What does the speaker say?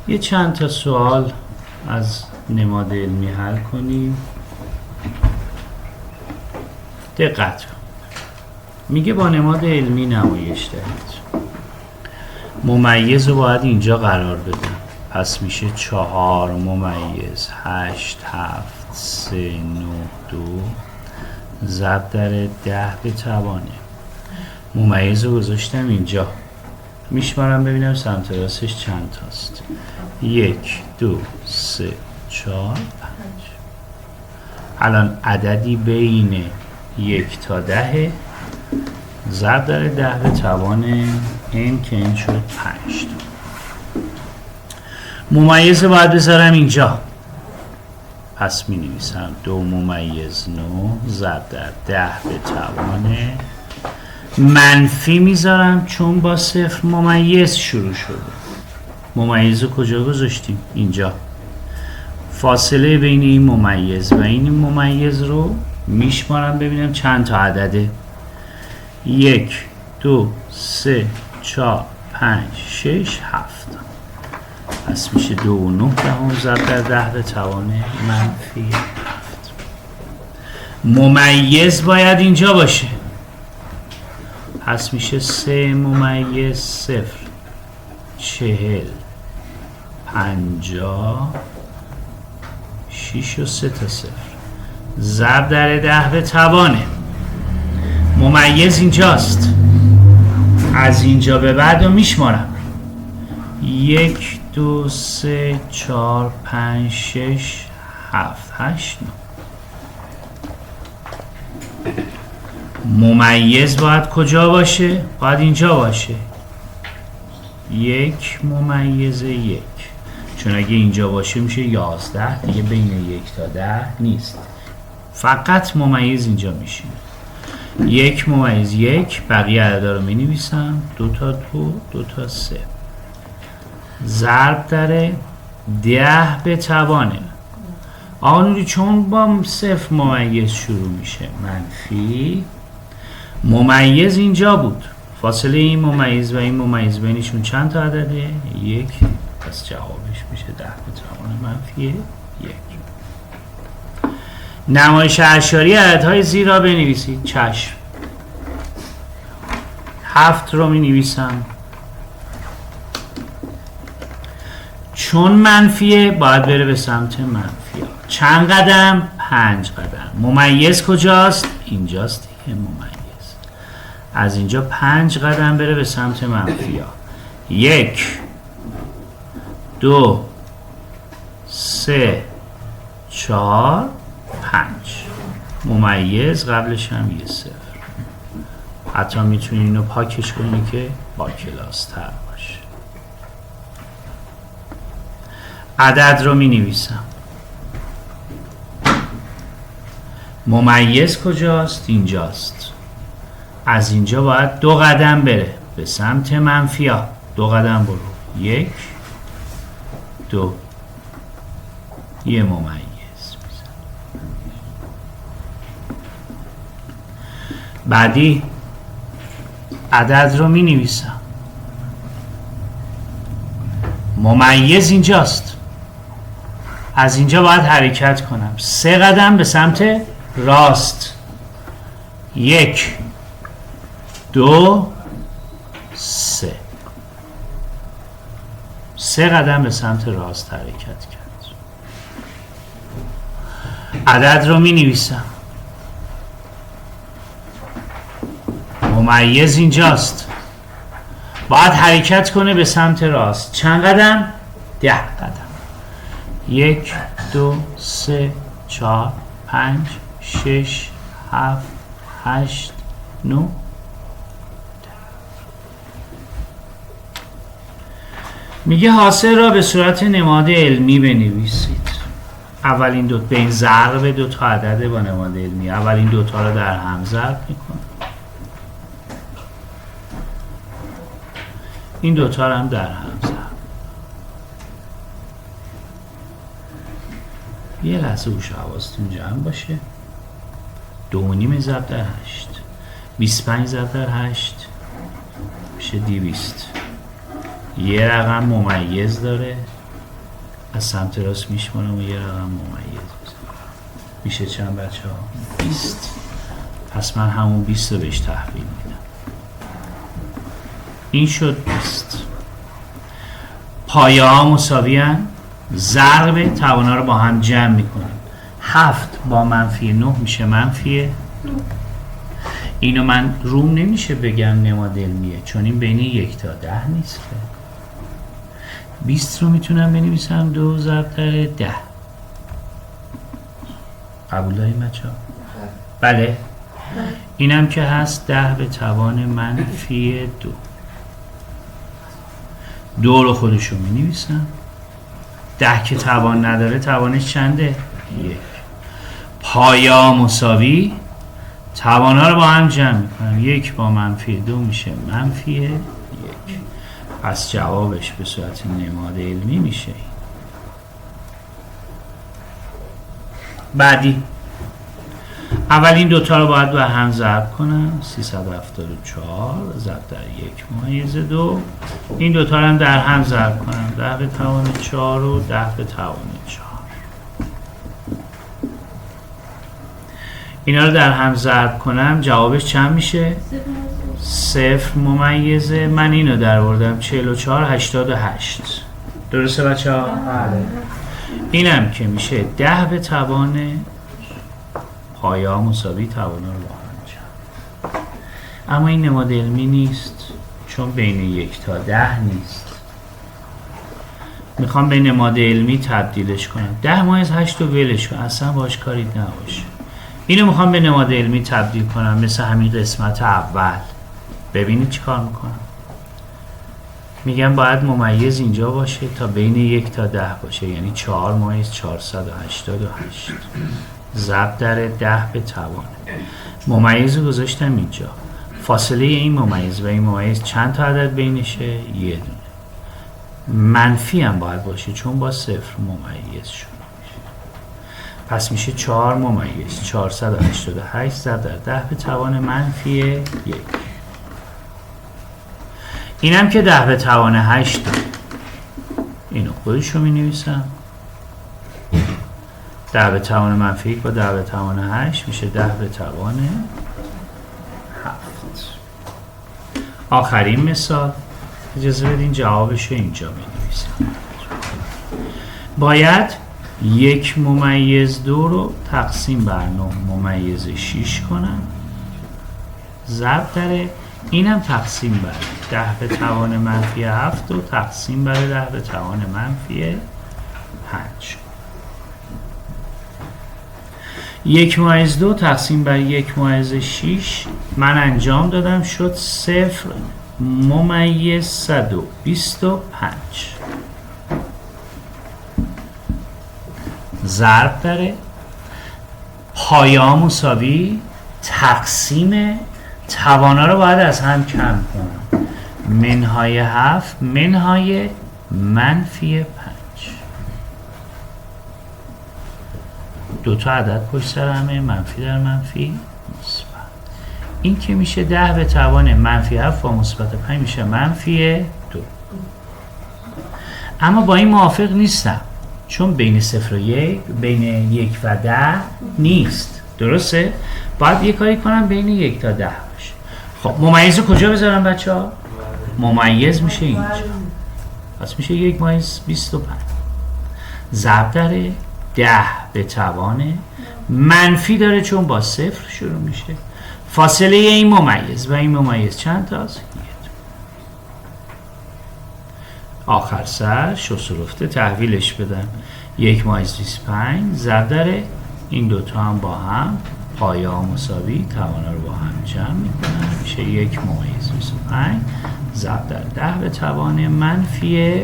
یه چند تا سوال از نماد علمی حل کنیم. دقت کن. میگه با نماد علمی نمایش دهید. ممیز رو باید اینجا قرار بدم. پس میشه 4 ممیز 8 7 3 9 2 ضرب در 10 به توان. ممیز رو گذاشتم اینجا. میشمارم ببینم سمت راستش چند تاست. 1 2 3 4 5. الان عددی بین 1 تا 10 ضرب در 10 به توان n که n شد 5. ممیز باید بذارم اینجا. پس می نویسم 2 ممیز 9 ضرب در 10 به توان منفی میذارم چون با 0 ممیز شروع شده. ممیز رو کجا گذاشتیم؟ اینجا. فاصله بین این ممیز و این ممیز رو میشمارم ببینم چند تا عدده. 1 2 3 4 5 6 7. پس میشه 2 و 9 دهم ضرب در 10 به توان منفی 7. ممیز باید اینجا باشه. پس میشه 3 ممیز 0 40 50 6 و 3 تا 0 ضرب در 10 به توانه. ممیز اینجاست. از اینجا به بعد رو میشمارم. 1 2 3 4 5 6 7 8 9. ممیز باید کجا باشه؟ باید اینجا باشه. 1 ممیز 1. چون اگه اینجا باشه میشه 11. دیگه بین 1 تا 10 نیست. فقط ممیز اینجا میشه. 1 ممیز 1. بقیه عددا رو می نویسم. 2 تا 2 2 تا 3 ضرب در 10 به توانه. آنوری چون با 0 ممیز شروع میشه منفی. ممیز اینجا بود. فاصله این ممیز و این ممیز بینشون چند تا عدده؟ 1. پس جوابش میشه 10 به توان منفی 1. نمایش اعشاری عددهای زیر را بنویسید. چشم. 7 رو می نویسم. چون منفیه باید بره به سمت منفی. چند قدم؟ 5 قدم. ممیز کجاست؟ اینجاست دیگه ممیز. از اینجا 5 قدم بره به سمت منفی. 1 2 3 4 5. ممیز قبلش هم یه 0. حتی میتونی اینو پاکش کنی که با کلاس تر باشه. عدد رو می نویسم. ممیز کجاست؟ اینجاست. از اینجا باید 2 قدم بره به سمت منفی. 2 قدم برو. 1 2 یه ممیز. بعدی عدد رو می نویسم. ممیز اینجاست. از اینجا باید حرکت کنم. 3 قدم به سمت راست. 1 2 3. 3 قدم به سمت راست حرکت کرد. عدد رو می نویسم. ممیز اینجاست. باید حرکت کنه به سمت راست. چند قدم؟ 10 قدم. 1 2 3 4 5 6 7 8 9. میگه حاصل را به صورت نماد علمی بنویسید. اولین دو بین ضرب 2 تا عدد با نماد علمی. اولین 2 تا رو در هم ضرب میکنم. این 2 تا رو هم در هم ضرب. یه لحظه گوش حواستون جمع باشه. 2.5 ضرب در 8 25 ضرب در 8 میشه 200. یه رقم ممیز داره از سمت راست میشمارم و یه رقم ممیز بزنم. میشه چند بچه ها؟ 20. پس من همون 20 رو بهش تحویل میدم. این شد 20. پایه ها مساوی هن. ضرب توانه رو با هم جمع میکنم. 7 با منفی 9 میشه منفی 9. اینو من روم نمیشه بگم نماد علمیه، چون این بین 1 تا 10 نیست. 20 رو میتونم بنویسم 2 ضرب در 10. قبول داریم بچه ها؟ بله. اینم که هست 10 به توان منفی 2. 2 رو خودشو مینویسم. 10 که توان نداره توانش چنده؟ 1. پایا مساوی توانا رو با هم جمع میکنم. 1 با منفی 2 میشه منفی 1. پس جوابش به صورت نماد علمی میشه. بعدی اول این دوتا رو باید به هم ضرب کنم. 374 ضرب در 1 ممیز 2. این دوتا رو هم در هم ضرب کنم. 10 به توان 4 و 10 به توان 4. اینا رو در هم ضرب کنم جوابش چند میشه؟ 0 ممیزه. من اینو در آوردم 44 88. درسته بچه ها؟ اینم که میشه 10 به توان پایه ها مساوی توانه رو با هم جمع. اما این نماد علمی نیست، چون بین 1 تا 10 نیست. میخوام به نماد علمی تبدیلش کنم. 10 ممیز 8 رو ولش کن، اصلا باش کاری نباشه. اینو میخوام به نماد علمی تبدیل کنم مثل همین قسمت اول. ببینید چی کار میکنم. میگم باید ممیز اینجا باشه تا بین 1 تا 10 باشه، یعنی 4 ممیز 488 ضرب در 10 به توان. ممیز رو گذاشتم اینجا. فاصله این ممیز و این ممیز چند تا عدد بینشه؟ یه دونه. منفی هم باید باشه چون با 0 ممیز شروع میشه. پس میشه 4 ممیز 488 ضرب در 10 به توان منفی 1. اینم که 10 به توان 8. اینو خودش رو می نویسم. 10 به توان منفی 1 با 10 به توان 8 میشه 10 به توان 7. آخرین مثال. اجازه بدین جوابش رو اینجا می نویسم. باید 1 ممیز 2 رو تقسیم بر 9 ممیز 6 کنم. ضرب در اینم تقسیم بر 10 به توان منفی 7 و تقسیم بر 10 به توان منفی 5. 1 ممیز 2 تقسیم بر 1 ممیز 6 من انجام دادم شد 0 ممیز 125. ضرب داره پایه ها مساوی تقسیم توانا رو باید از هم کم کنم. منهای 7 منهای منفی 5. دوتا عدد پشت سر همه منفی در منفی مثبت. این که میشه 10 به توان منفی 7 با مثبت 5 میشه منفی 2. اما با این موافق نیستم چون بین 0 و 1 بین 1 و 10 نیست. درسته؟ باید یه کاری کنم بین 1 تا 10 باشه. خب ممیز رو کجا بذارم بچه ها؟ ممیز میشه اینجا. پس میشه 1 ممیز 25 ضرب داره 10 به توان منفی داره چون با 0 شروع میشه. فاصله این ممیز و این ممیز چند تاست؟ آخر سر شسرفته تحویلش بدم. 1 ممیز 25 ضرب داره این دوتا هم با هم پایه ها مساوی توانا رو با هم جمع میکنن میشه 1 ممیز 25 ضرب در 10 به توان منفی